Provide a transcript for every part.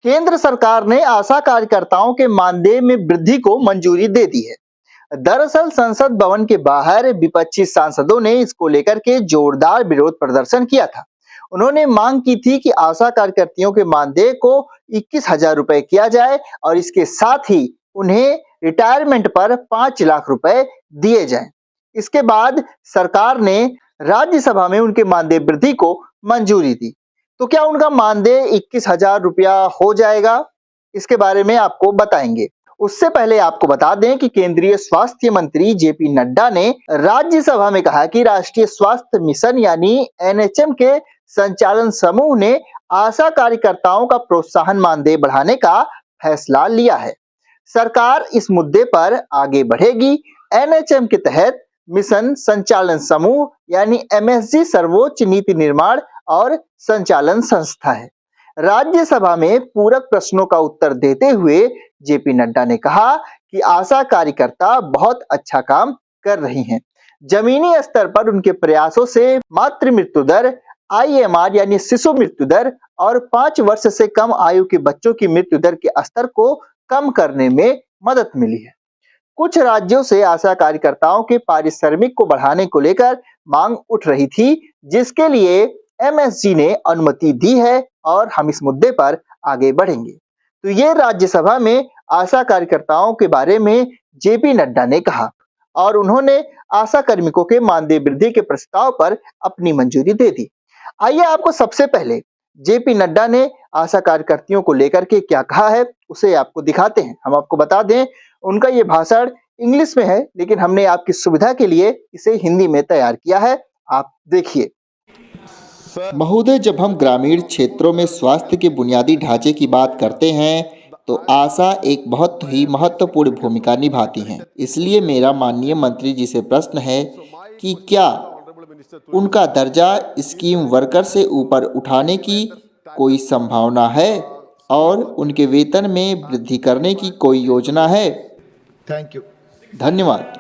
केंद्र सरकार ने आशा कार्यकर्ताओं के मानदेय में वृद्धि को मंजूरी दे दी है। दरअसल संसद भवन के बाहर विपक्षी सांसदों ने इसको लेकर के जोरदार विरोध प्रदर्शन किया था। उन्होंने मांग की थी कि आशा कार्यकर्तियों के मानदेय को 21,000 रुपए किया जाए और इसके साथ ही उन्हें रिटायरमेंट पर 5 लाख रुपए दिए जाएं। इसके बाद सरकार ने राज्यसभा में उनके मानदेय वृद्धि को मंजूरी दी। तो क्या उनका मानदेय 21,000 रुपया हो जाएगा? इसके बारे में आपको बताएंगे। उससे पहले आपको बता दें कि केंद्रीय स्वास्थ्य मंत्री जेपी नड्डा ने राज्यसभा में कहा कि राष्ट्रीय स्वास्थ्य मिशन यानी एनएचएम के संचालन समूह ने आशा कार्यकर्ताओं का प्रोत्साहन मानदेय बढ़ाने का फैसला लिया है। सरकार इस मुद्दे पर आगे बढ़ेगी। एनएचएम के तहत मिशन संचालन समूह यानी एमएसजी सर्वोच्च नीति निर्माण और संचालन संस्था है। राज्यसभा में पूरक प्रश्नों का उत्तर देते हुए जेपी नड्डा ने कहा कि आशा कार्यकर्ता बहुत अच्छा काम कर रही हैं। जमीनी स्तर पर उनके प्रयासों से मातृ मृत्यु दर, आईएमआर यानी शिशु मृत्यु दर और 5 वर्ष से कम आयु के बच्चों की मृत्यु दर के स्तर को कम करने में मदद मिली है। कुछ राज्यों से आशा कार्यकर्ताओं के पारिश्रमिक को बढ़ाने को लेकर मांग उठ रही थी, जिसके लिए एमएसजी ने अनुमति दी है और हम इस मुद्दे पर आगे बढ़ेंगे। तो ये राज्यसभा में आशा कार्यकर्ताओं के बारे में जेपी नड्डा ने कहा और उन्होंने आशा कार्मिकों के मानदेय वृद्धि के प्रस्ताव पर अपनी मंजूरी दे दी। आइए आपको सबसे पहले जेपी नड्डा ने आशा कार्यकर्तियों को लेकर के क्या कहा है उसे आपको दिखाते हैं। हम आपको बता दें उनका ये भाषण इंग्लिश में है, लेकिन हमने आपकी सुविधा के लिए इसे हिंदी में तैयार किया है। आप देखिए। महोदय, जब हम ग्रामीण क्षेत्रों में स्वास्थ्य के बुनियादी ढांचे की बात करते हैं तो आशा एक बहुत ही महत्वपूर्ण भूमिका निभाती हैं। इसलिए मेरा माननीय मंत्री जी से प्रश्न है कि क्या उनका दर्जा स्कीम वर्कर से ऊपर उठाने की कोई संभावना है और उनके वेतन में वृद्धि करने की कोई योजना है? Thank you. धन्यवाद।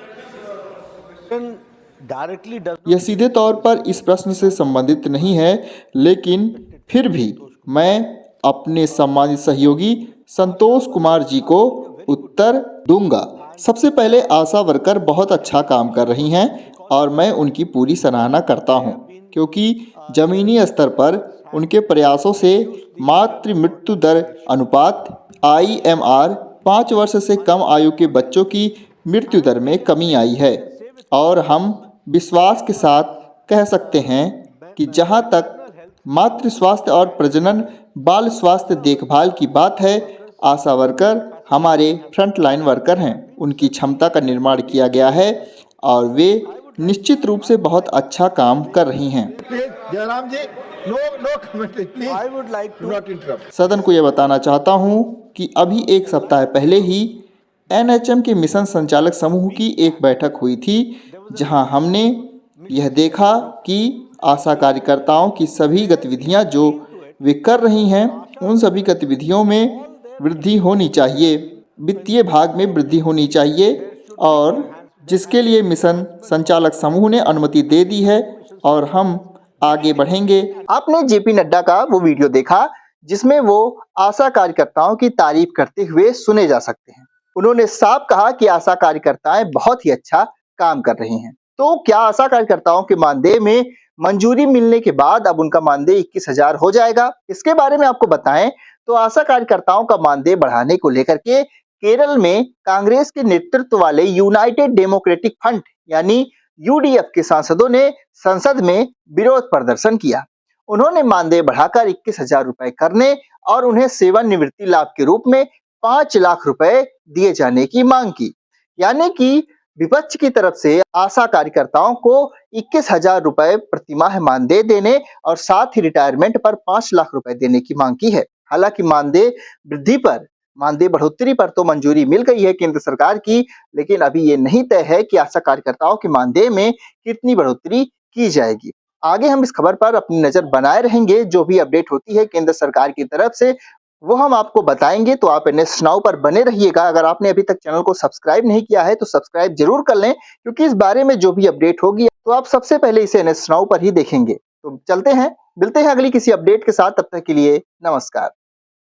यह सीधे तौर पर इस प्रश्न से संबंधित नहीं है, लेकिन फिर भी मैं अपने सम्मानित सहयोगी संतोष कुमार जी को उत्तर दूंगा। सबसे पहले आशा वर्कर बहुत अच्छा काम कर रही हैं और मैं उनकी पूरी सराहना करता हूं, क्योंकि जमीनी स्तर पर उनके प्रयासों से मातृ मृत्यु दर अनुपात, आईएमआर, 5 वर्ष से कम आयु के बच्चों की मृत्यु दर में कमी आई है और हम विश्वास के साथ कह सकते हैं कि जहां तक मातृ स्वास्थ्य और प्रजनन बाल स्वास्थ्य देखभाल की बात है, आशा वर्कर हमारे फ्रंटलाइन वर्कर हैं। उनकी क्षमता का निर्माण किया गया है और वे निश्चित रूप से बहुत अच्छा काम कर रही हैं। Jairam ji, no comment please. I would like to not interrupt. सदन को यह बताना चाहता हूं कि अभी एक सप्ताह पहले ही एनएचएम के मिशन संचालक समूह की एक बैठक हुई थी, जहां हमने यह देखा कि आशा कार्यकर्ताओं की सभी गतिविधियां जो वे कर रही हैं, उन सभी गतिविधियों में वृद्धि होनी चाहिए, वित्तीय भाग में वृद्धि होनी चाहिए, और जिसके लिए मिशन संचालक समूह ने अनुमति दे दी है और हम आगे बढ़ेंगे। आपने जेपी नड्डा का वो वीडियो देखा जिसमें वो आशा कार्यकर्ताओं की तारीफ करते हुए सुने जा सकते हैं। उन्होंने साफ कहा कि आशा कार्यकर्ताएं बहुत ही अच्छा काम कर रही हैं। तो क्या आशा कार्यकर्ताओं के मानदेय में मंजूरी मिलने के बाद अब उनका मानदेय 21,000 हो जाएगा? इसके बारे में आपको बताएं तो आशा कार्यकर्ताओं का मानदेय बढ़ाने को लेकर के केरल में कांग्रेस के नेतृत्व वाले यूनाइटेड डेमोक्रेटिक फ्रंट यानी यूडीएफ के सांसदों ने संसद में विरोध प्रदर्शन किया। उन्होंने मानदेय बढ़ाकर 21,000 रुपए करने और उन्हें सेवानिवृत्ति लाभ के रूप में 5 लाख रुपए दिए जाने की मांग की। यानी कि विपक्ष की तरफ से आशा कार्यकर्ताओं को 21,000 रुपए प्रतिमाह मानदेय देने और साथ ही रिटायरमेंट पर 5 लाख रुपए देने की मांग की है। हालांकि मानदेय बढ़ोतरी पर तो मंजूरी मिल गई है केंद्र सरकार की, लेकिन अभी ये नहीं तय है कि आशा कार्यकर्ताओं के मानदेय में कितनी बढ़ोतरी की जाएगी। आगे हम इस खबर पर अपनी नजर बनाए रहेंगे। जो भी अपडेट होती है केंद्र सरकार की तरफ से वो हम आपको बताएंगे, तो आप एनएस नाउ पर बने रहिएगा। अगर आपने अभी तक चैनल को सब्सक्राइब नहीं किया है तो सब्सक्राइब जरूर कर लें, क्योंकि इस बारे में जो भी अपडेट होगी तो आप सबसे पहले इसे एनएस नाउ पर ही देखेंगे। तो चलते हैं, मिलते हैं अगली किसी अपडेट के साथ। तब तक के लिए नमस्कार।